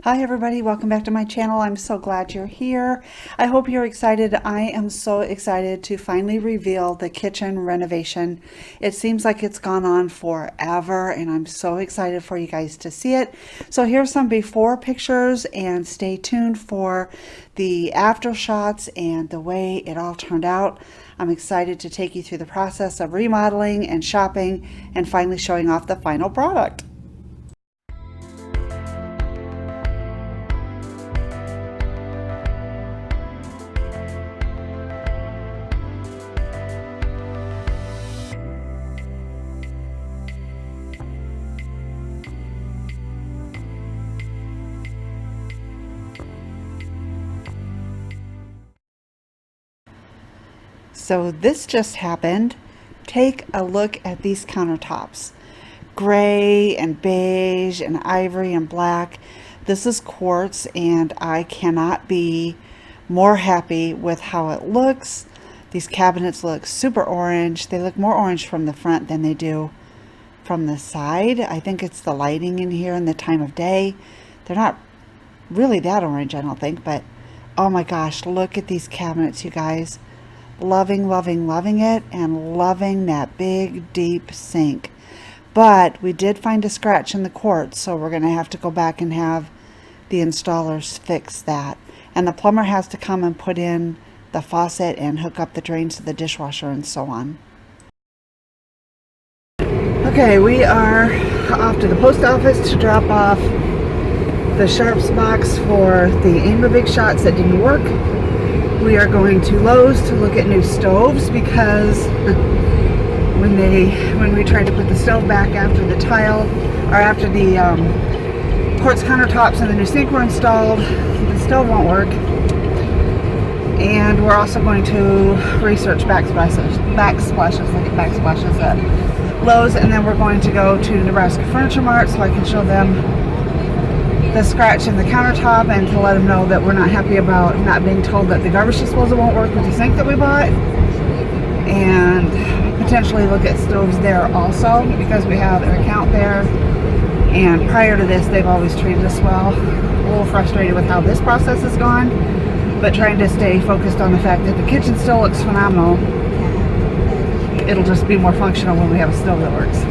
Hi everybody, welcome back to my channel. I'm so glad you're here. I hope you're excited. I am so excited to finally reveal the kitchen renovation. It seems like it's gone on forever and I'm so excited for you guys to see it. So here's some before pictures and stay tuned for the after shots and the way it all turned out. I'm excited to take you through the process of remodeling and shopping and finally showing off the final product. So this just happened. Take a look at these countertops. Gray and beige and ivory and black. This is quartz and I cannot be more happy with how it looks. These cabinets look super orange. They look more orange from the front than they do from the side. I think it's the lighting in here and the time of day. They're not really that orange, I don't think, but oh my gosh, look at these cabinets, you guys. Loving, loving, loving it, and loving that big, deep sink. But we did find a scratch in the quartz, so we're going to have to go back and have the installers fix that. And the plumber has to come and put in the faucet and hook up the drains to the dishwasher and so on. Okay, we are off to the post office to drop off the Sharps box for the Aim a Big Shots that didn't work. We are going to Lowe's to look at new stoves because when we tried to put the stove back after the tile or after the quartz countertops and the new sink were installed, the stove won't work. And we're also going to research backsplashes, look at backsplashes at Lowe's, and then we're going to go to Nebraska Furniture Mart so I can show them the scratch in the countertop and to let them know that we're not happy about not being told that the garbage disposal won't work with the sink that we bought, and potentially look at stoves there also because we have an account there, and prior to this they've always treated us well. A little frustrated with how this process has gone, but trying to stay focused on the fact that the kitchen still looks phenomenal. It'll just be more functional when we have a stove that works.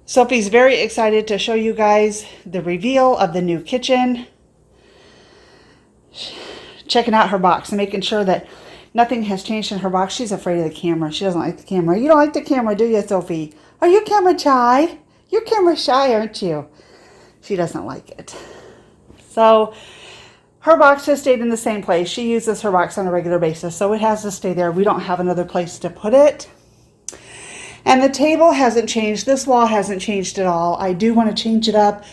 Sophie's very excited to show you guys the reveal of the new kitchen. Checking out her box and making sure that nothing has changed in her box. She's afraid of the camera. She doesn't like the camera. You don't like the camera, do you, Sophie? Are you camera shy? You're camera shy, aren't you? She doesn't like it. So her box has stayed in the same place. She uses her box on a regular basis, so it has to stay there. We don't have another place to put it. And the table hasn't changed. This wall hasn't changed at all. I do want to change it up,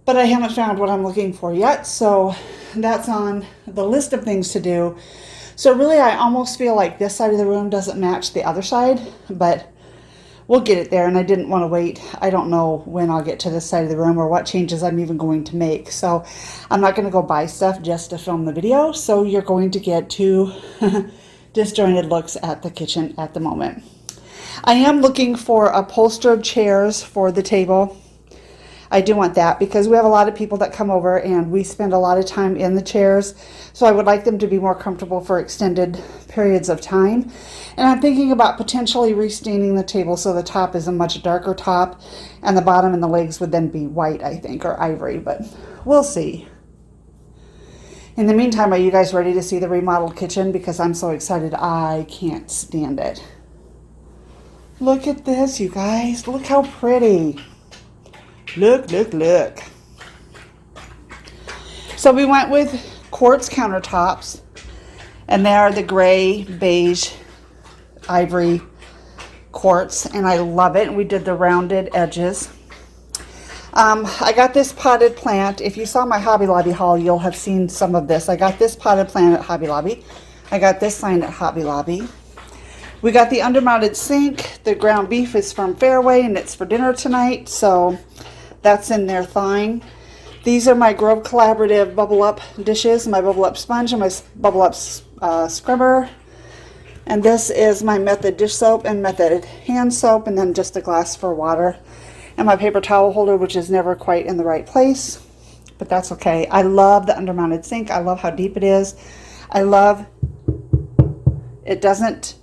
but I haven't found what I'm looking for yet. So that's on the list of things to do. So really, I almost feel like this side of the room doesn't match the other side, but we'll get it there, and I didn't want to wait. I don't know when I'll get to this side of the room or what changes I'm even going to make. So I'm not going to go buy stuff just to film the video. So you're going to get two disjointed looks at the kitchen at the moment. I am looking for upholstered chairs for the table. I do want that because we have a lot of people that come over and we spend a lot of time in the chairs. So I would like them to be more comfortable for extended periods of time. And I'm thinking about potentially restaining the table so the top is a much darker top and the bottom and the legs would then be white, I think, or ivory, but we'll see. In the meantime, are you guys ready to see the remodeled kitchen? Because I'm so excited, I can't stand it. Look at this, you guys. Look how pretty. Look, look, look. So we went with quartz countertops, and they are the gray, beige, ivory quartz, and I love it. We did the rounded edges. I got this potted plant. If you saw my Hobby Lobby haul, you'll have seen some of this. I got this potted plant at Hobby Lobby. I got this sign at Hobby Lobby. We got the undermounted sink. The ground beef is from Fairway, and it's for dinner tonight, so that's in there thawing. These are my Grove Collaborative Bubble Up dishes, my Bubble Up sponge and my Bubble Up scrubber. And this is my Method dish soap and Method hand soap, and then just a glass for water. And my paper towel holder, which is never quite in the right place, but that's okay. I love the undermounted sink. I love how deep it is. I love it doesn't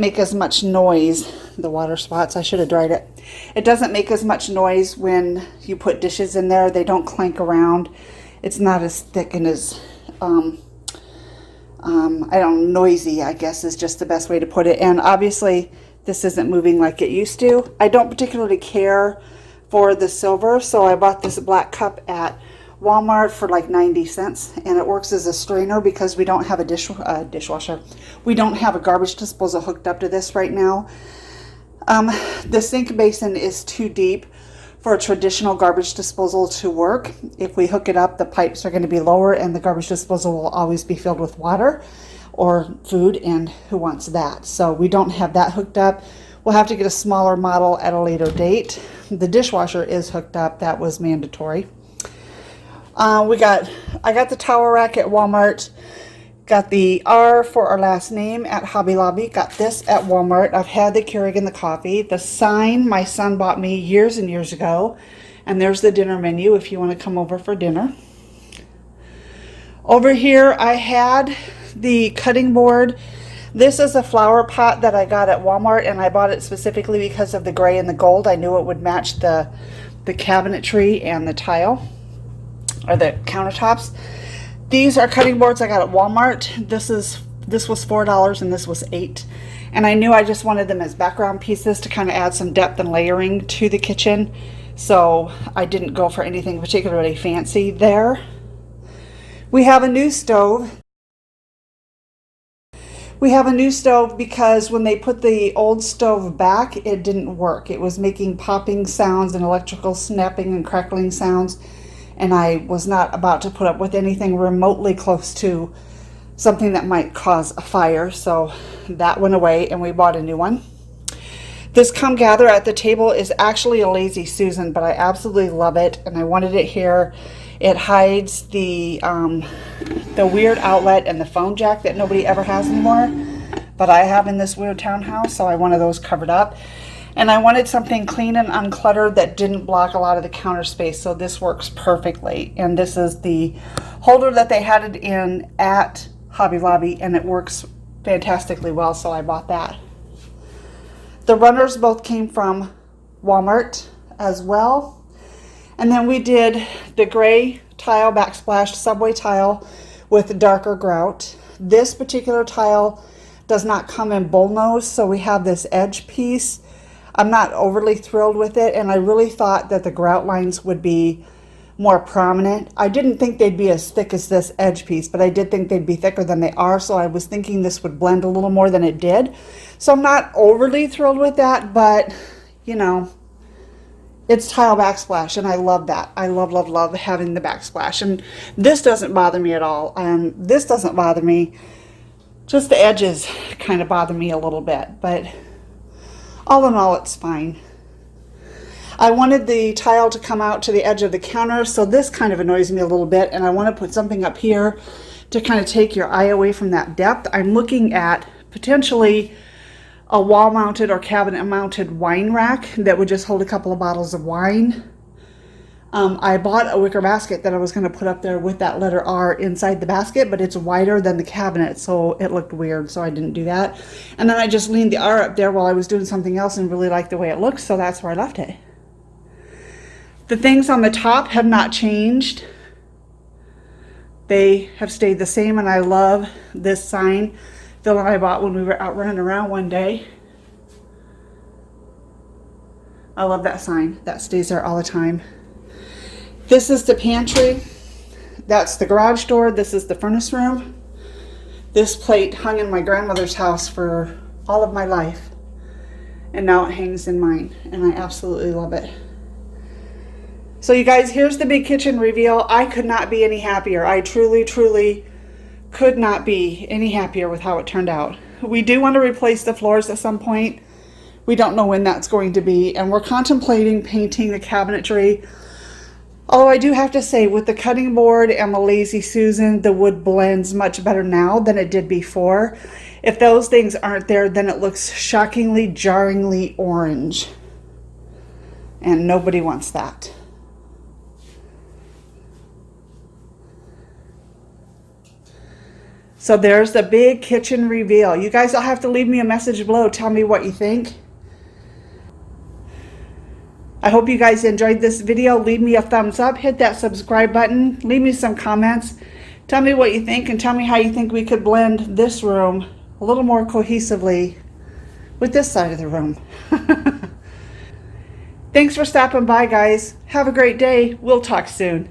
make as much noise. The water spots, I should have dried it. It doesn't make as much noise when you put dishes in there. They don't clank around. It's not as thick and as noisy, I guess is just the best way to put it. And obviously this isn't moving like it used to. I don't particularly care for the silver, so I bought this black cup at Walmart for like 90 cents, and it works as a strainer because we don't have a dishwasher. We don't have a garbage disposal hooked up to this right now. The sink basin is too deep for a traditional garbage disposal to work. If we hook it up, the pipes are going to be lower and the garbage disposal will always be filled with water or food, and who wants that? So we don't have that hooked up. We'll have to get a smaller model at a later date. The dishwasher is hooked up. That was mandatory. I got the towel rack at Walmart. Got the R for our last name at Hobby Lobby. Got this at Walmart. I've had the Keurig and the coffee. The sign my son bought me years and years ago. And there's the dinner menu if you want to come over for dinner. Over here I had the cutting board. This is a flower pot that I got at Walmart, and I bought it specifically because of the gray and the gold. I knew it would match the cabinetry and the tile, or the countertops. These are cutting boards I got at Walmart. This was $4 and this was $8. And I knew I just wanted them as background pieces to kind of add some depth and layering to the kitchen. So I didn't go for anything particularly fancy there. We have a new stove. We have a new stove because when they put the old stove back, it didn't work. It was making popping sounds and electrical snapping and crackling sounds. And I was not about to put up with anything remotely close to something that might cause a fire. So that went away and we bought a new one. This Come Gather at the Table is actually a Lazy Susan, but I absolutely love it and I wanted it here. It hides the weird outlet and the phone jack that nobody ever has anymore, but I have in this weird townhouse, so I wanted those covered up. And I wanted something clean and uncluttered that didn't block a lot of the counter space, so this works perfectly. And this is the holder that they had it in at Hobby Lobby, and it works fantastically well, so I bought that. The runners both came from Walmart as well. And then we did the gray tile backsplash subway tile with darker grout. This particular tile does not come in bullnose, so we have this edge piece. I'm not overly thrilled with it, and I really thought that the grout lines would be more prominent. I didn't think they'd be as thick as this edge piece, but I did think they'd be thicker than they are, so I was thinking this would blend a little more than it did. So I'm not overly thrilled with that, but you know, it's tile backsplash, and I love that. I love, love, love having the backsplash, and this doesn't bother me at all. This doesn't bother me. Just the edges kind of bother me a little bit, but All in all, it's fine. I wanted the tile to come out to the edge of the counter, so this kind of annoys me a little bit, and I want to put something up here to kind of take your eye away from that depth. I'm looking at potentially a wall-mounted or cabinet-mounted wine rack that would just hold a couple of bottles of wine. I bought a wicker basket that I was going to put up there with that letter R inside the basket, but it's wider than the cabinet, so it looked weird, so I didn't do that. And then I just leaned the R up there while I was doing something else and really liked the way it looked, so that's where I left it. The things on the top have not changed. They have stayed the same, and I love this sign Phil and I bought when we were out running around one day. I love that sign. That stays there all the time. This is the pantry. That's the garage door. This is the furnace room. This plate hung in my grandmother's house for all of my life, and now it hangs in mine, and I absolutely love it. So you guys, here's the big kitchen reveal. I could not be any happier. I truly, truly could not be any happier with how it turned out. We do want to replace the floors at some point. We don't know when that's going to be, and we're contemplating painting the cabinetry. Although I do have to say, with the cutting board and the Lazy Susan, the wood blends much better now than it did before. If those things aren't there, then it looks shockingly, jarringly orange. And nobody wants that. So there's the big kitchen reveal. You guys will have to leave me a message below. Tell me what you think. I hope you guys enjoyed this video. Leave me a thumbs up. Hit that subscribe button. Leave me some comments. Tell me what you think, and tell me how you think we could blend this room a little more cohesively with this side of the room. Thanks for stopping by, guys. Have a great day. We'll talk soon.